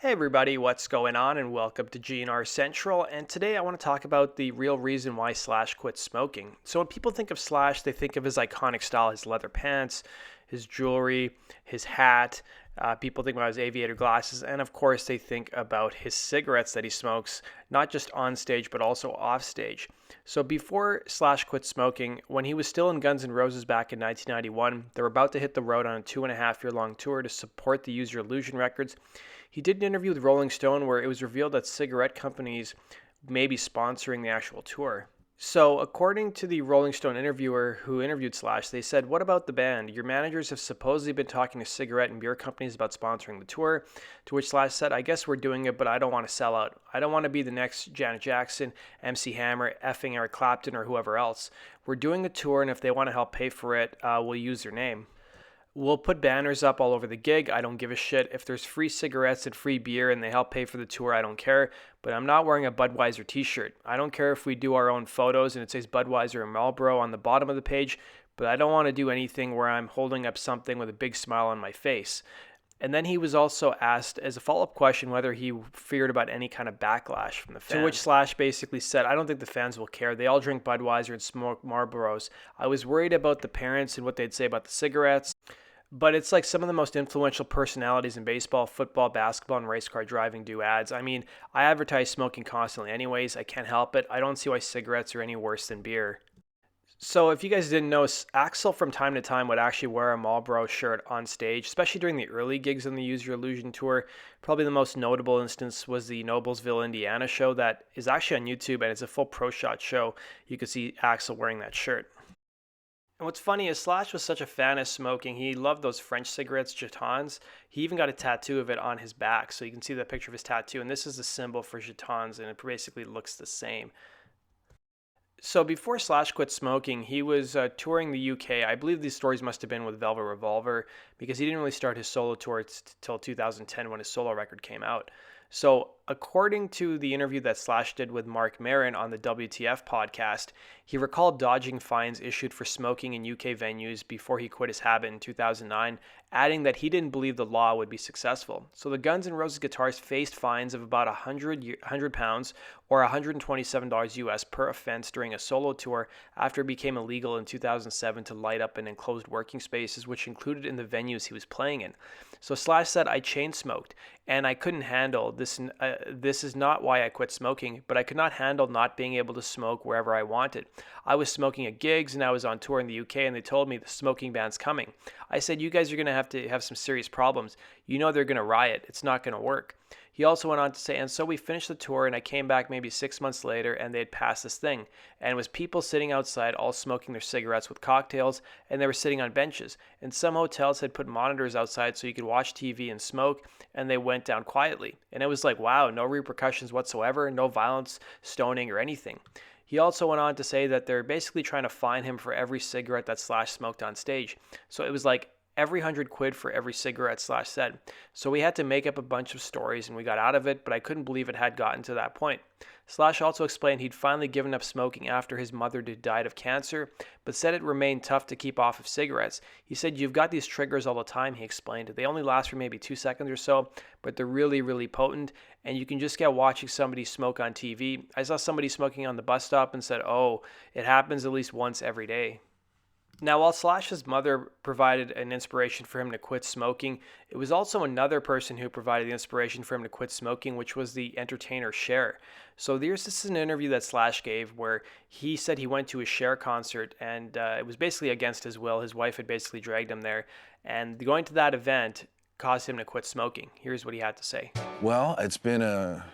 Hey everybody, what's going on? And welcome to GNR Central. And today I want to talk about the real reason why Slash quit smoking. So when people think of Slash, they think of his iconic style, his leather pants, his jewelry, his hat. People think about his aviator glasses, and of course they think about his cigarettes that he smokes, not just on stage but also off stage. So before Slash quit smoking, when he was still in Guns N' Roses back in 1991, they were about to hit the road on a 2.5 year long tour to support the Use Your Illusion records. He did an interview with Rolling Stone where it was revealed that cigarette companies may be sponsoring the actual tour. So, according to the Rolling Stone interviewer who interviewed Slash, they said, "What about the band? Your managers have supposedly been talking to cigarette and beer companies about sponsoring the tour." To which Slash said, "I guess we're doing it, but I don't want to sell out. I don't want to be the next Janet Jackson, MC Hammer, effing Eric Clapton, or whoever else. We're doing a tour, and if they want to help pay for it, we'll use their name. We'll put banners up all over the gig. I don't give a shit. If there's free cigarettes and free beer and they help pay for the tour, I don't care. But I'm not wearing a Budweiser t-shirt. I don't care if we do our own photos and it says Budweiser and Marlboro on the bottom of the page, but I don't want to do anything where I'm holding up something with a big smile on my face." And then he was also asked as a follow-up question whether he feared about any kind of backlash from the fans. To which Slash basically said, "I don't think the fans will care. They all drink Budweiser and smoke Marlboros. I was worried about the parents and what they'd say about the cigarettes. But it's like some of the most influential personalities in baseball, football, basketball, and race car driving do ads. I mean, I advertise smoking constantly anyways. I can't help it. I don't see why cigarettes are any worse than beer." So if you guys didn't know, Axl from time to time would actually wear a Marlboro shirt on stage, especially during the early gigs on the Use Your Illusion tour. Probably the most notable instance was the Noblesville, Indiana show that is actually on YouTube, and it's a full pro shot show. You can see Axl wearing that shirt. And what's funny is Slash was such a fan of smoking. He loved those French cigarettes, Jetons. He even got a tattoo of it on his back. So you can see the picture of his tattoo. And this is the symbol for Jetons, and it basically looks the same. So before Slash quit smoking, he was touring the UK. I believe these stories must have been with Velvet Revolver because he didn't really start his solo tour until 2010 when his solo record came out. So according to the interview that Slash did with Mark Maron on the WTF podcast, he recalled dodging fines issued for smoking in UK venues before he quit his habit in 2009, adding that he didn't believe the law would be successful. So the Guns N' Roses guitarist faced fines of about £100 or $127 US per offense during a solo tour after it became illegal in 2007 to light up in enclosed working spaces, which included in the venues he was playing in. So Slash said, "I chain smoked and I couldn't handle this. This is not why I quit smoking, but I could not handle not being able to smoke wherever I wanted. I was smoking at gigs and I was on tour in the UK and they told me the smoking ban's coming. I said, you guys are going to have some serious problems. You know they're going to riot. It's not going to work." He also went on to say, "And so we finished the tour and I came back maybe 6 months later and they had passed this thing. And it was people sitting outside all smoking their cigarettes with cocktails and they were sitting on benches. And some hotels had put monitors outside so you could watch TV and smoke and they went down quietly. And it was like, wow, no repercussions whatsoever, no violence, stoning or anything." He also went on to say that they're basically trying to fine him for every cigarette that Slash smoked on stage. So it was like every £100 for every cigarette, Slash said. "So we had to make up a bunch of stories and we got out of it, but I couldn't believe it had gotten to that point." Slash also explained he'd finally given up smoking after his mother died of cancer, but said it remained tough to keep off of cigarettes. He said, "You've got these triggers all the time," he explained. "They only last for maybe 2 seconds or so, but they're really, really potent, and you can just get watching somebody smoke on TV. I saw somebody smoking on the bus stop and said, oh, it happens at least once every day." Now, while Slash's mother provided an inspiration for him to quit smoking, it was also another person who provided the inspiration for him to quit smoking, which was the entertainer Cher. So this is an interview that Slash gave where he said he went to a Cher concert and it was basically against his will. His wife had basically dragged him there, and going to that event caused him to quit smoking. Here's what he had to say. Well, it's been a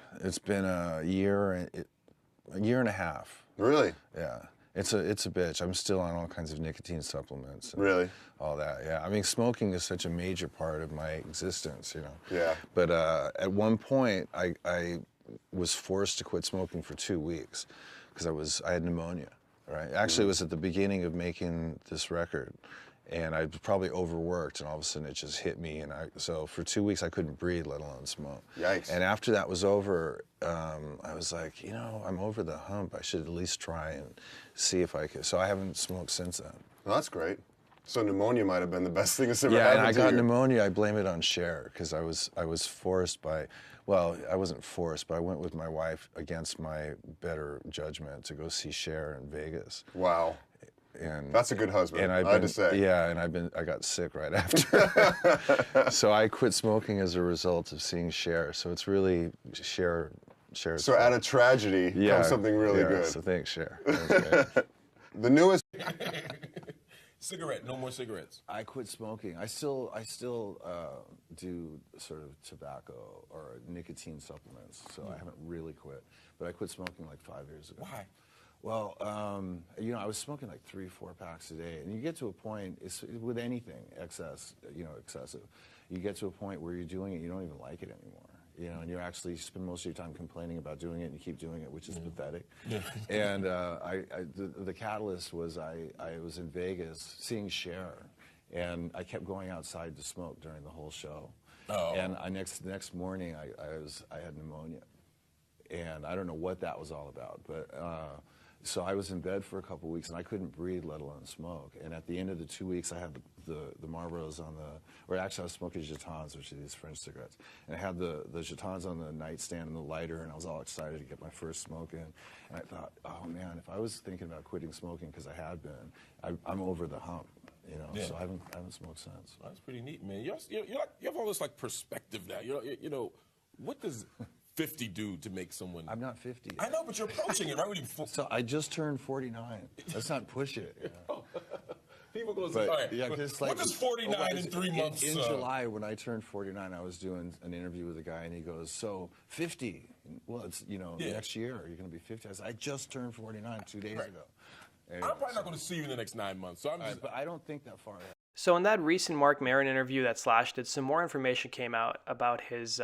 year and a half. Really? Yeah. It's a bitch. I'm still on all kinds of nicotine supplements. And Really? all that, yeah. I mean, smoking is such a major part of my existence, you know. Yeah. But at one point, I was forced to quit smoking for 2 weeks because I had pneumonia, right? Actually, it was at the beginning of making this record. And I probably overworked, and all of a sudden it just hit me. And so for 2 weeks I couldn't breathe, let alone smoke. Yikes. And after that was over, I was like, you know, I'm over the hump. I should at least try and see if I could. So I haven't smoked since then. Well, that's great. So pneumonia might have been the best thing that's ever Yeah, happened and I to got you. pneumonia. I blame it on Cher because I was forced by, well, I wasn't forced, but I went with my wife against my better judgment to go see Cher in Vegas. Wow. And That's a good husband, and I had to say. Yeah, and I got sick right after. So I quit smoking as a result of seeing Cher. So it's really Cher's So out of tragedy comes something really good. So thanks, Cher. That was great. The newest. Cigarette, no more cigarettes. I quit smoking. I still do sort of tobacco or nicotine supplements, so I haven't really quit. But I quit smoking like 5 years ago. Why? Well, I was smoking like 3-4 packs a day, and you get to a point, with anything excessive, you get to a point where you're doing it, you don't even like it anymore. And you actually spend most of your time complaining about doing it, and you keep doing it, which is pathetic. Yeah. And the catalyst was I was in Vegas seeing Cher, and I kept going outside to smoke during the whole show. Oh. And the next morning I had pneumonia, and I don't know what that was all about, but. So I was in bed for a couple of weeks, and I couldn't breathe, let alone smoke. And at the end of the 2 weeks, I had the Marlboros or actually I was smoking Gitans, which are these French cigarettes. And I had the Gitans on the nightstand and the lighter, and I was all excited to get my first smoke in. And I thought, oh man, if I was thinking about quitting smoking, because I had been, I'm over the hump. Yeah. So I haven't smoked since. Well, that's pretty neat, man. You have all this like perspective now. What does 50 do to make someone? I'm not 50 yet. I know, but you're approaching it, right? So I just turned 49. Let's not push it. People go, all right, yeah, what does 49 in 3 months? In July, when I turned 49, I was doing an interview with a guy, and he goes, so 50, well, it's, next year, you're going to be 50. I said, I just turned 49 2 days ago. I'm probably not going to see you in the next 9 months, so but I don't think that far ahead. So in that recent Mark Maron interview that Slash did, some more information came out about his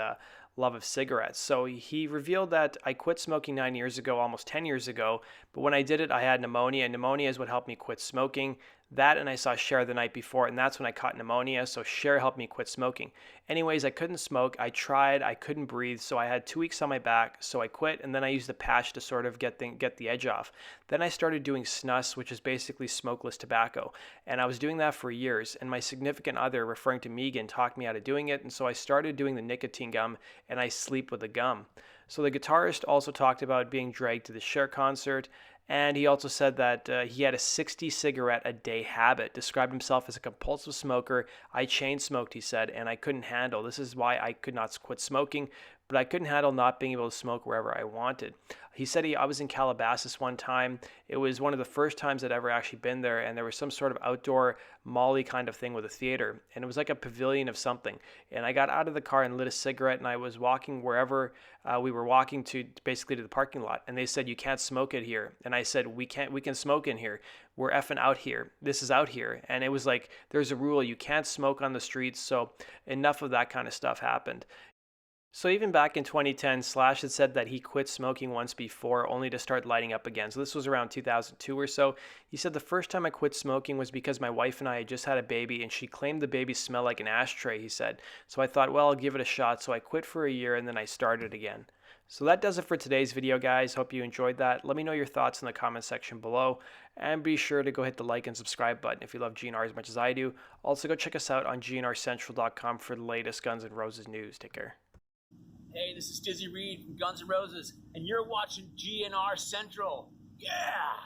love of cigarettes. So he revealed that I quit smoking 9 years ago, almost 10 years ago, but when I did it, I had pneumonia, and pneumonia is what helped me quit smoking. That, and I saw Cher the night before, and that's when I caught pneumonia, so Cher helped me quit smoking. Anyways, I couldn't smoke. I tried. I couldn't breathe, so I had 2 weeks on my back, so I quit, and then I used the patch to sort of get the edge off. Then I started doing snus, which is basically smokeless tobacco, and I was doing that for years, and my significant other, referring to Megan, talked me out of doing it, and so I started doing the nicotine gum, and I sleep with the gum. So the guitarist also talked about being dragged to the Cher concert, and he also said that he had a 60 cigarette a day habit, described himself as a compulsive smoker. I chain smoked, he said, and I couldn't handle. This is why I could not quit smoking, but I couldn't handle not being able to smoke wherever I wanted. He said I was in Calabasas one time. It was one of the first times I'd ever actually been there, and there was some sort of outdoor Molly kind of thing with a theater, and it was like a pavilion of something. And I got out of the car and lit a cigarette, and I was walking wherever we were walking to, basically to the parking lot, and they said, you can't smoke it here. And I said, we can smoke in here. We're effing out here. This is out here. And it was like, there's a rule, you can't smoke on the streets. So enough of that kind of stuff happened. So even back in 2010, Slash had said that he quit smoking once before, only to start lighting up again. So this was around 2002 or so. He said the first time I quit smoking was because my wife and I had just had a baby, and she claimed the baby smelled like an ashtray, he said. So I thought, well, I'll give it a shot. So I quit for a year, and then I started again. So that does it for today's video, guys. Hope you enjoyed that. Let me know your thoughts in the comment section below. And be sure to go hit the like and subscribe button if you love GNR as much as I do. Also, go check us out on GNRCentral.com for the latest Guns N' Roses news. Take care. Hey, this is Dizzy Reed from Guns N' Roses, and you're watching GNR Central. Yeah!